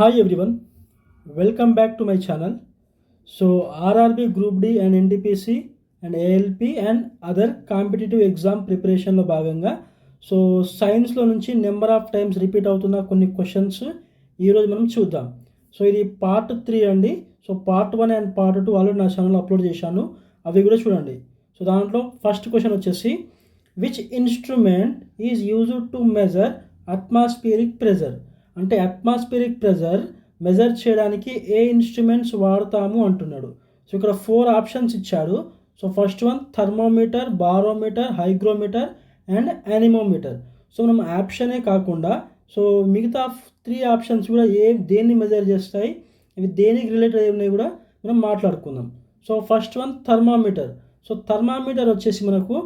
Hi everyone, welcome back to my channel. So RRB Group D and NTPC and ALP and other competitive exam ప్రిపరేషన్లో భాగంగా సైన్స్లో నుంచి number of times repeat అవుతున్న కొన్ని questions ఈరోజు మనం చూద్దాం. ఇది పార్ట్ 3 అండి. పార్ట్ 1 అండ్ పార్ట్ 2 ఆల్రెడీ నా ఛానల్లో అప్లోడ్ చేశాను, అవి కూడా చూడండి. దాంట్లో ఫస్ట్ క్వశ్చన్ వచ్చేసి which instrument is used to measure atmospheric pressure. అంటే అట్మాస్ఫియరిక్ ప్రెజర్ మెజర్ చేయడానికి ఏ ఇన్స్ట్రుమెంట్స్ వాడతాము అంటున్నాడు. ఇక్కడ 4 ఆప్షన్స్ ఇచ్చాడు. First one thermometer, barometer, hygrometer and anemometer. మనం ఆప్షనే కాకుండా మిగతా 3 ఆప్షన్స్ కూడా దేన్ని మెజర్ చేస్తాయి, ఇవి దేనికి రిలేటెడ్ అయి ఉన్నాయి కూడా మనం మాట్లాడుకుందాం. First one thermometer. థర్మామీటర్ వచ్చేసి మనకు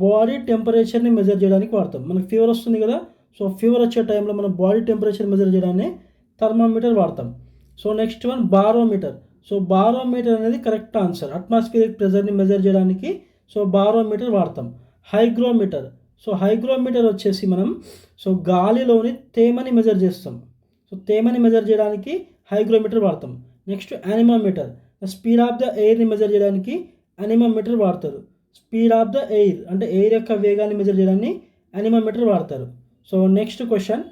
బాడీ టెంపరేచర్ని మెజర్ చేయడానికి వాడతాం. మనకు ఫీవర్ వస్తుంది కదా, ఫీవర్ వచ్చే టైంలో మనం బాడీ టెంపరేచర్ మెజర్ చేయడాన్ని థర్మామీటర్ వాడతాం. Next one barometer. బారోమీటర్ అనేది కరెక్ట్ ఆన్సర్. అట్మాస్ఫియరిక్ ప్రెజర్ని మెజర్ చేయడానికి బారోమీటర్ వాడతాం. హైగ్రోమీటర్. హైగ్రోమీటర్ వచ్చేసి మనం గాలిలోని తేమని మెజర్ చేస్తాం. తేమని మెజర్ చేయడానికి హైగ్రోమీటర్ వాడతాం. Next anemometer. Speed of the ఎయిర్ని మెజర్ చేయడానికి యానిమోమీటర్ వాడతారు. స్పీడ్ ఆఫ్ ద ఎయిర్ అంటే ఎయిర్ యొక్క వేగాన్ని మెజర్ చేయడాన్ని యానిమోమీటర్ వాడతారు. నెక్స్ట్ క్వశ్చన్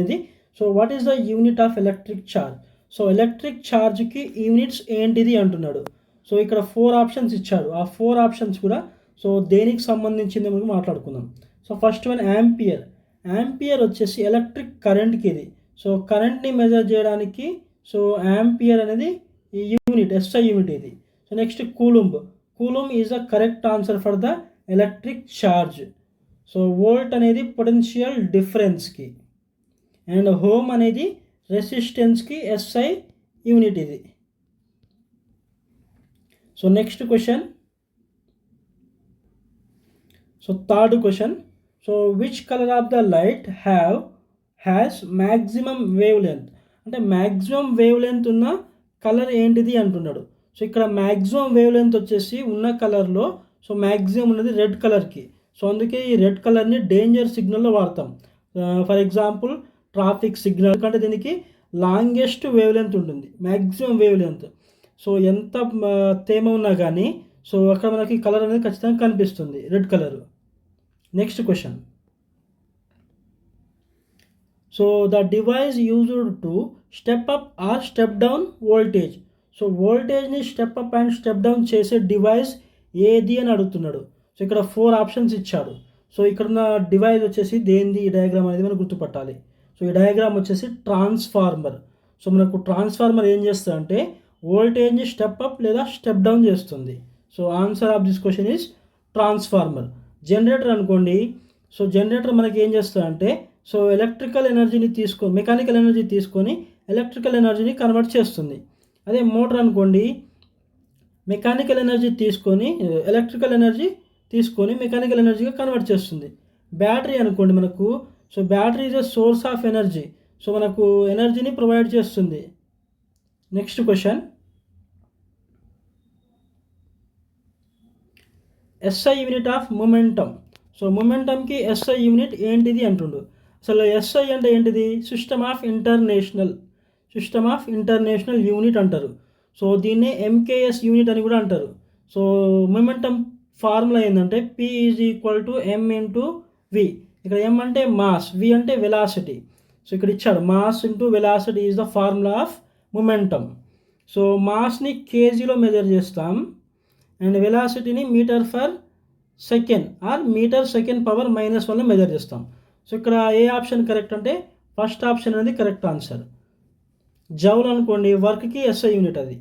ఇది. What is the unit of electric charge. Electric ఛార్జ్కి యూనిట్స్ ఏంటిది అంటున్నాడు. ఇక్కడ 4 ఆప్షన్స్ ఇచ్చాడు. ఆ 4 ఆప్షన్స్ కూడా దేనికి సంబంధించింది మనకు మాట్లాడుకుందాం. First one ampere. యాంపియర్ వచ్చేసి ఎలక్ట్రిక్ కరెంట్కి ఇది. కరెంట్ని మెజర్ చేయడానికి యాంపియర్ అనేది యూనిట్, ఎస్ఐ యూనిట్ ఇది. Next coulomb. Coulomb is the correct answer for the electric charge. Volt అనేది పొటెన్షియల్ డిఫరెన్స్కి అండ్ హోమ్ అనేది రెసిస్టెన్స్కి ఎస్ఐ యూనిట్ ఇది. Next question. Third question. Which colour of the light has maximum wave length. అంటే maximum wave length ఉన్న colour ఏంటిది అంటున్నాడు. ఇక్కడ maximum wave length వచ్చేసి ఉన్న కలర్లో మ్యాక్సిమం ఉన్నది రెడ్ కలర్కి. అందుకే ఈ రెడ్ కలర్ని డేంజర్ సిగ్నల్లో వాడతాం. ఫర్ ఎగ్జాంపుల్ ట్రాఫిక్ సిగ్నల్, ఎందుకంటే దీనికి లాంగెస్ట్ వేవ్ లెంత్ ఉంటుంది, మ్యాక్సిమం వేవ్ లెంత్. ఎంత తేమ ఉన్నా కానీ అక్కడ మనకి కలర్ అనేది ఖచ్చితంగా కనిపిస్తుంది, red colour. Next question. The device used to step up or step down voltage. వోల్టేజ్ని step up and step down చేసే డివైస్ ఏది అని అడుగుతున్నాడు. ఇక్కడ 4 ఆప్షన్స్ ఇచ్చాడు. ఇక్కడ ఉన్న డివైస్ వచ్చేసి దేనిది, ఈ డయాగ్రామ్ అనేది మనం గుర్తుపట్టాలి. ఈ డయాగ్రామ్ వచ్చేసి ట్రాన్స్ఫార్మర్. మనకు ట్రాన్స్ఫార్మర్ ఏం చేస్తుందంటే వోల్టేజ్ని స్టెప్ అప్ లేదా స్టెప్ డౌన్ చేస్తుంది. Answer of this question is transformer. Generator అనుకోండి. జనరేటర్ మనకి ఏం చేస్తుందంటే ఎలక్ట్రికల్ ఎనర్జీని తీసుకొని, మెకానికల్ ఎనర్జీ తీసుకొని ఎలక్ట్రికల్ ఎనర్జీని కన్వర్ట్ చేస్తుంది. అదే మోటార్ అనుకోండి, మెకానికల్ ఎనర్జీ తీసుకొని ఎలక్ట్రికల్ ఎనర్జీ తీసుకొని మెకానికల్ ఎనర్జీగా కన్వర్ట్ చేస్తుంది. బ్యాటరీ అనుకోండి మనకు, battery is a source of energy. మనకు ఎనర్జీని ప్రొవైడ్ చేస్తుంది. Next question. SI unit of momentum. మొమెంటమ్కి ఎస్ఐ యూనిట్ ఏంటిది అంటుండు. అసలు ఎస్ఐ అంటే ఏంటిది? సిస్టమ్ ఆఫ్ ఇంటర్నేషనల్ యూనిట్ అంటారు. దీన్నే ఎంకేఎస్ యూనిట్ అని కూడా అంటారు. మొమెంటమ్ ఫార్ములా ఏంటంటే P is equal to M into V. ఇక్కడ M అంటే మాస్, V అంటే వెలాసిటీ. ఇక్కడ ఇచ్చాడు mass into velocity is the formula of momentum. మాస్ని కేజీలో మెజర్ చేస్తాం అండ్ వెలాసిటీని metre per second or metre second power -1లో మెజర్ చేస్తాం. ఇక్కడ ఏ ఆప్షన్ కరెక్ట్ అంటే ఫస్ట్ ఆప్షన్ అనేది కరెక్ట్ ఆన్సర్. జౌల్ అనుకోండి, వర్క్కి ఎస్ఐ యూనిట్ అది.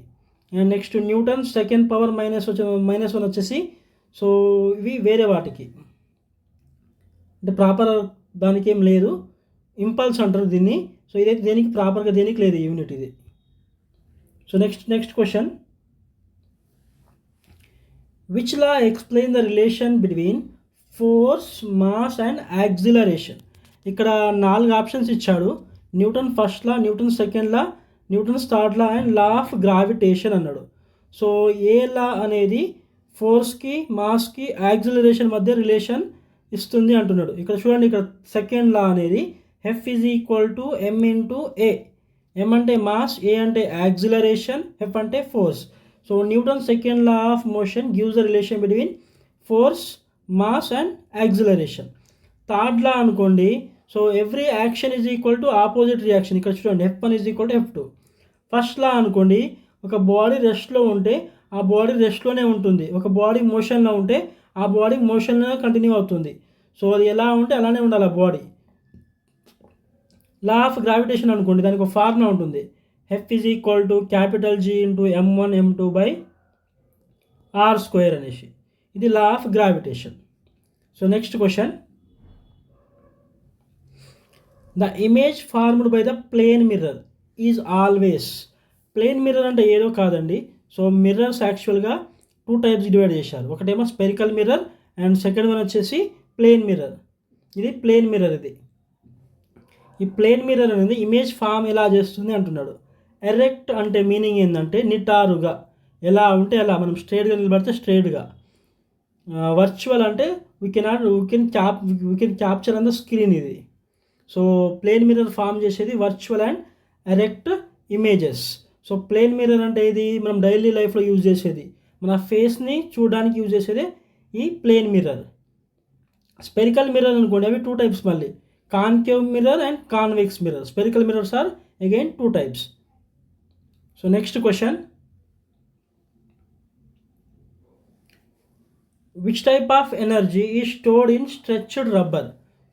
And next newton second power -1 వచ్చేసి ఇవి వేరే వాటికి, అంటే ప్రాపర్ దానికి ఏం లేదు, ఇంపల్స్ అంటారు దీన్ని. ఇదైతే దేనికి ప్రాపర్గా దేనికి లేదు యూనిట్ ఇది. Next question. Which law explain the relation between force, mass and acceleration. ఇక్కడ 4 ఆప్షన్స్ ఇచ్చాడు. Newton first law, Newton second law, Newton's third law and law of gravitation అన్నాడు. ఏ లా అనేది ఫోర్స్కి, మాస్కి, యాక్సిలరేషన్ మధ్య రిలేషన్ ఇస్తుంది అంటున్నాడు. ఇక్కడ చూడండి, ఇక్కడ సెకండ్ లా అనేది F is equal to M into A. M అంటే మాస్, A అంటే యాక్సిలరేషన్, F అంటే force. So Newton second law of motion gives the relation between force, mass and acceleration. Third law అనుకోండి, so every action is equal to opposite reaction. ఇక్కడ చూడండి, F1 is equal to F2. First law అనుకోండి, ఒక body రెస్ట్లో ఉంటే ఆ body రెస్ట్లోనే ఉంటుంది, ఒక body మోషన్లో ఉంటే ఆ బాడీ మోషన్లో కంటిన్యూ అవుతుంది. సో అది ఎలా ఉంటే అలానే ఉండాలి ఆ బాడీ. లా ఆఫ్ గ్రావిటేషన్ అనుకోండి, దానికి ఒక ఫార్ములా ఉంటుంది, F is equal to capital G into M1 M2 by R² అనేసి. ఇది law of gravitation. So next question, the image formed by the plane mirror is always. Plane mirror అంటే ఏదో కాదండి. So mirrors యాక్చువల్గా 2 types divide చేశారు. ఒకటేమో spherical mirror and second one వచ్చేసి plane mirror. ఇది ప్లేన్ మిర్రర్. ఈ ప్లేన్ మిర్రర్ అనేది ఇమేజ్ ఫామ్ ఎలా చేస్తుంది అంటున్నాడు. ఎరెక్ట్ అంటే మీనింగ్ ఏంటంటే నిటారుగా, ఎలా ఉంటే అలా, మనం స్ట్రైట్గా నిలబడితే స్ట్రైట్గా. వర్చువల్ అంటే we can capture on the screen. ఇది సో ప్లేన్ మిర్రర్ ఫామ్ చేసేది virtual and erect images. So plane mirror అంటే ఇది మనం డైలీ లైఫ్లో యూజ్ చేసేది, మన ఫేస్ని చూడడానికి యూజ్ చేసేది ఈ ప్లేన్ మిర్రర్. స్పెరికల్ మిర్రర్ అనుకోండి, అవి 2 టైప్స్ మళ్ళీ, concave mirror and convex mirror. Spherical mirrors are again 2 types. So next question, which type of energy is stored in stretched rubber.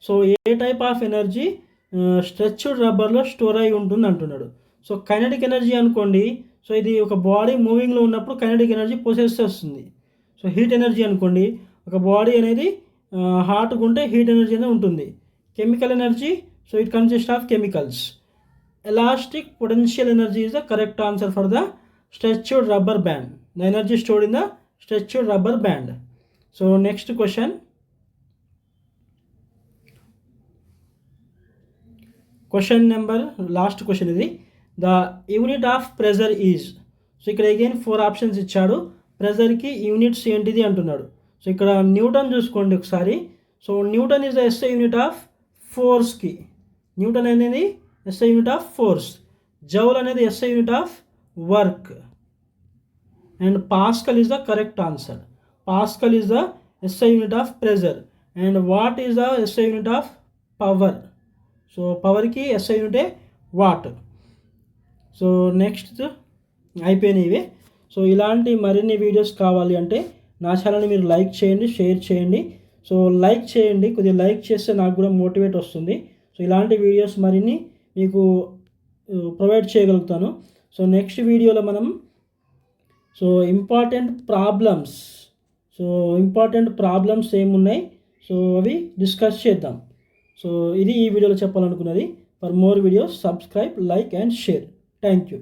So ఏ టైప్ ఆఫ్ ఎనర్జీ స్ట్రెచ్డ్ రబ్బర్లో store అయి ఉంటుంది అంటున్నాడు. So kinetic energy అనుకోండి, so ఇది ఒక body మూవింగ్లో ఉన్నప్పుడు కైనెటిక్ ఎనర్జీ పొసెస్ వస్తుంది. సో హీట్ ఎనర్జీ అనుకోండి, ఒక బాడీ అనేది హాట్గా ఉంటే హీట్ ఎనర్జీ అనేది ఉంటుంది. Chemical energy, so it consist of chemicals. Elastic potential energy is the correct answer for the stretched rubber band. The energy stored in the stretched rubber band. So next question, question number last question ఇది, the unit of pressure is. So ఇక్కడ again 4 options ఇచ్చాడు. ప్రెజర్కి units ఏంటిది అంటున్నాడు. So ఇక్కడ newton చూసుకోండి ఒకసారి. So newton is the SI unit of ఫోర్స్కి. న్యూటన్ అనేది SI unit of force. Joule అనేది SI unit of work. And pascal is the correct answer. Pascal is the SI unit of pressure. And watt is the SI unit of power. So పవర్కి SI యూనిటే watt. So next అయిపోయినవి. So ఇలాంటి మరిన్ని videos కావాలి అంటే నా ఛానల్ని మీరు లైక్ చేయండి, షేర్ చేయండి. సో లైక్ చేయండి, కొద్దిగా లైక్ చేస్తే నాకు కూడా మోటివేట్ వస్తుంది. సో ఇలాంటి వీడియోస్ మరిన్ని మీకు ప్రొవైడ్ చేయగలుగుతాను. సో నెక్స్ట్ వీడియోలో మనం ఇంపార్టెంట్ ప్రాబ్లమ్స్ ఏమున్నాయి, సో అవి డిస్కస్ చేద్దాం. సో ఇది ఈ వీడియోలో చెప్పాలనుకున్నది. For more videos subscribe, like and share. Thank you.